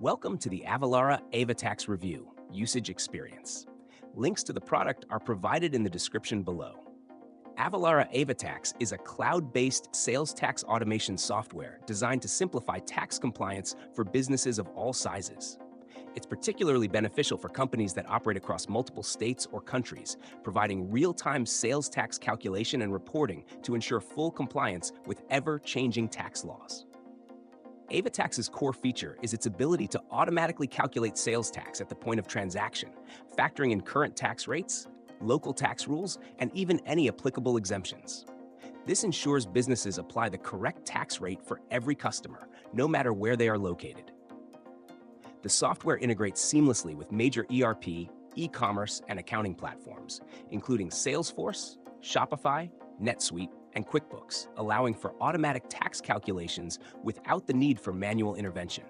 Welcome to the Avalara AvaTax Review Usage Experience. Links to the product are provided in the description below. Avalara AvaTax is a cloud-based sales tax automation software designed to simplify tax compliance for businesses of all sizes. It's particularly beneficial for companies that operate across multiple states or countries, providing real-time sales tax calculation and reporting to ensure full compliance with ever-changing tax laws. AvaTax's core feature is its ability to automatically calculate sales tax at the point of transaction, factoring in current tax rates, local tax rules, and even any applicable exemptions. This ensures businesses apply the correct tax rate for every customer, no matter where they are located. The software integrates seamlessly with major ERP, e-commerce, and accounting platforms, including Salesforce, Shopify, NetSuite, and QuickBooks, allowing for automatic tax calculations without the need for manual intervention.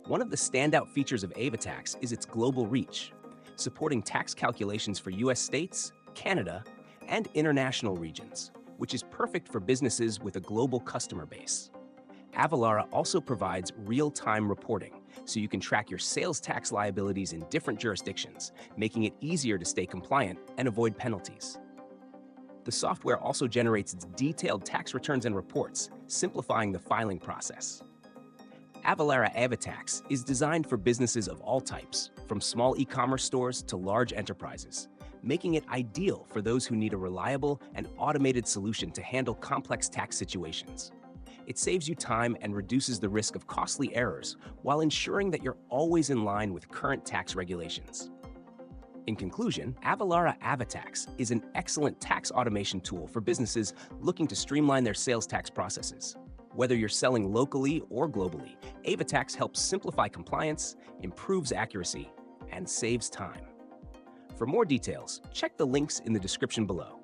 One of the standout features of AvaTax is its global reach, supporting tax calculations for U.S. states, Canada, and international regions, which is perfect for businesses with a global customer base. Avalara also provides real-time reporting, so you can track your sales tax liabilities in different jurisdictions, making it easier to stay compliant and avoid penalties. The software also generates detailed tax returns and reports, simplifying the filing process. Avalara AvaTax is designed for businesses of all types, from small e-commerce stores to large enterprises, making it ideal for those who need a reliable and automated solution to handle complex tax situations. It saves you time and reduces the risk of costly errors while ensuring that you're always in line with current tax regulations. In conclusion, Avalara AvaTax is an excellent tax automation tool for businesses looking to streamline their sales tax processes. Whether you're selling locally or globally, AvaTax helps simplify compliance, improves accuracy, and saves time. For more details, check the links in the description below.